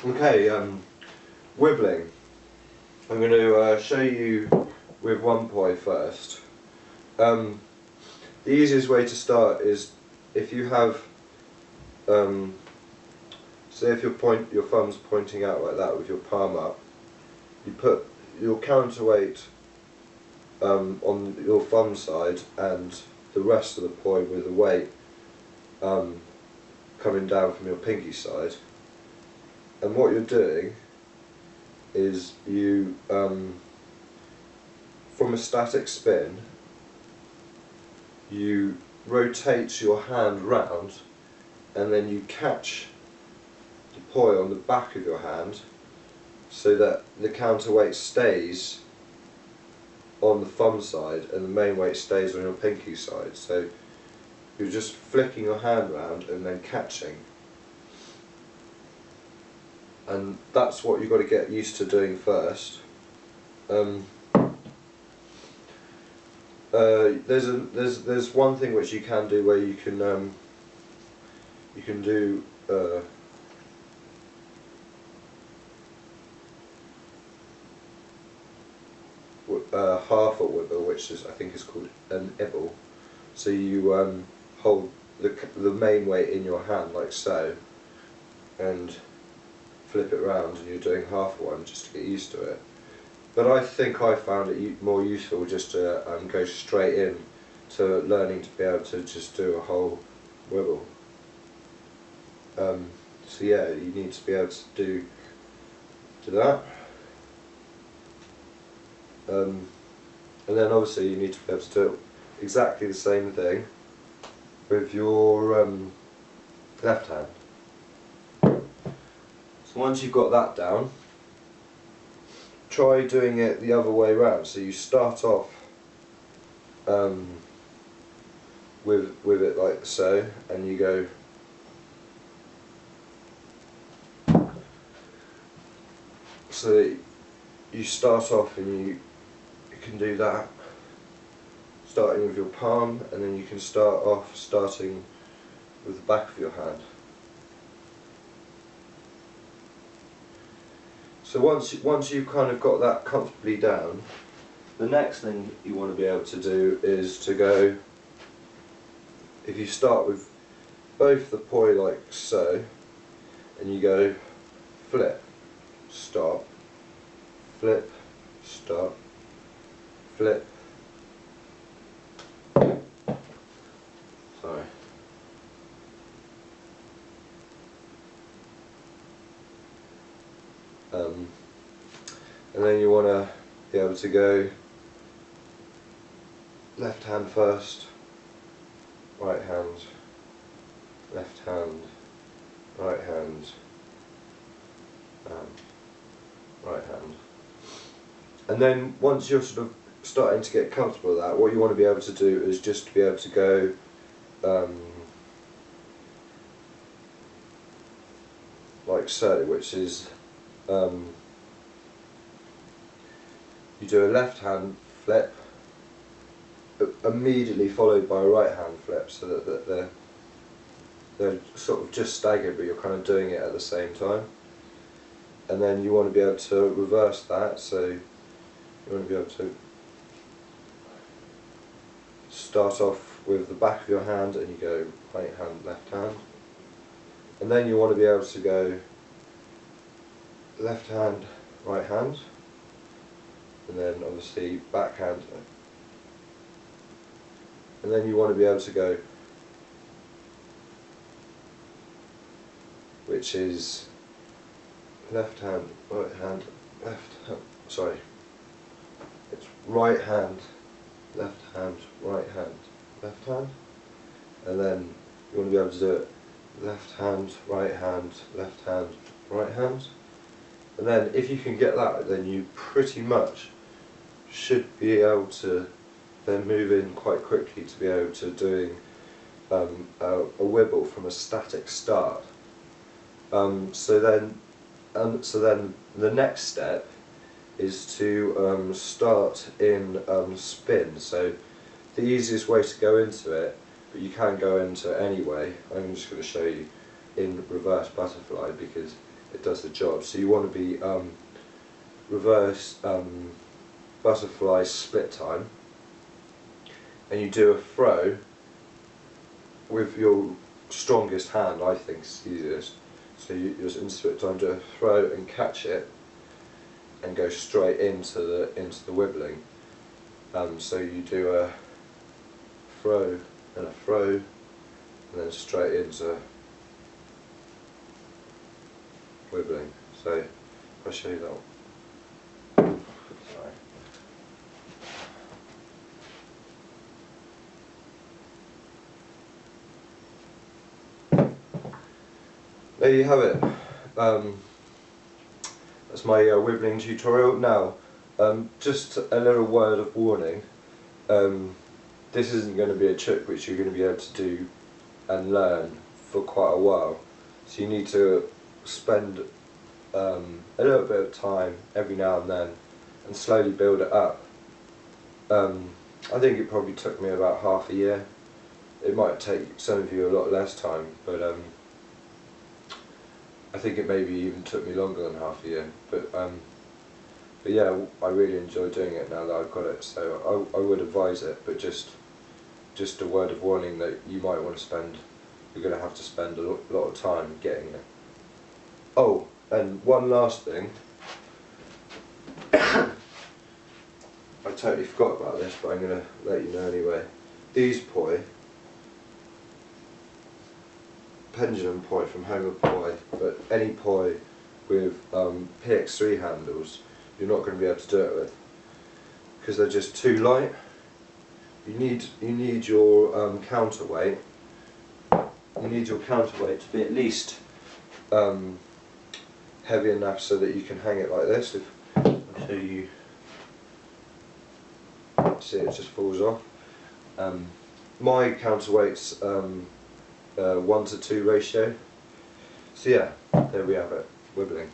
Okay, wibbling. I'm going to show you with one poi first. The easiest way to start is if you have, say if your thumb's pointing out like that with your palm up, you put your counterweight on your thumb side and the rest of the poi with the weight coming down from your pinky side. And what you're doing is you, from a static spin, you rotate your hand round and then you catch the poi on the back of your hand so that the counterweight stays on the thumb side and the main weight stays on your pinky side. So you're just flicking your hand round and then catching. And that's what you've got to get used to doing first. There's one thing which you can do where you can do half a wibble, which I think is called an ibble. So you hold the main weight in your hand like so, and flip it round, and you're doing half one just to get used to it. But I think I found it more useful just to go straight in to learning to be able to just do a whole wibble. So yeah, you need to be able to do that. And then obviously you need to be able to do exactly the same thing with your left hand. So once you've got that down, try doing it the other way round. So you start off with it like so, and you go so that you start off and you can do that, starting with your palm, and then you can start off starting with the back of your hand. So once you've kind of got that comfortably down, the next thing you want to be able to do is to go, if you start with both the poi like so, and you go flip, stop, flip, stop, flip, sorry. And then you want to be able to go left hand first, right hand, left hand, right hand, right hand. And then once you're sort of starting to get comfortable with that, what you want to be able to do is just to be able to go like so, which is you do a left hand flip immediately followed by a right hand flip, so that they're sort of just staggered, but you're kind of doing it at the same time. And then you want to be able to reverse that, so you want to be able to start off with the back of your hand and you go right hand, left hand, and then you want to be able to go left hand, right hand, and then obviously back hand, and then you want to be able to go, which is left hand, right hand, left hand, sorry, it's right hand, left hand, right hand, left hand, and then you want to be able to do it left hand, right hand, left hand, right hand. And then if you can get that, then you pretty much should be able to then move in quite quickly to be able to doing a wibble from a static start. So then the next step is to start in spin. So the easiest way to go into it, but you can go into it anyway, I'm just going to show you in reverse butterfly, because it does the job. So you want to be reverse butterfly split time, and you do a throw with your strongest hand. I think is easiest. So you just in split time do a throw and catch it, and go straight into the wibbling. So you do a throw and a throw, and then straight into wibbling. So I'll show you that one. Sorry. There you have it. That's my wibbling tutorial. Now, just a little word of warning. This isn't going to be a trick which you're going to be able to do and learn for quite a while. So you need to spend a little bit of time every now and then and slowly build it up. I think it probably took me about half a year. It might take some of you a lot less time, but I think it maybe even took me longer than half a year. But yeah, I really enjoy doing it now that I've got it. So I would advise it, but just a word of warning that you might want to spend. You're going to have to spend a lot of time getting it. Oh, and one last thing. I totally forgot about this, but I'm going to let you know anyway. These poi, pendulum poi from Homer Poi, but any poi with PX3 handles, you're not going to be able to do it with, because they're just too light. You need your counterweight. You need your counterweight to be at least heavy enough so that you can hang it like this. I'll show you. See, it just falls off. My counterweight's 1 to 2 ratio. So yeah, there we have it, wibbling.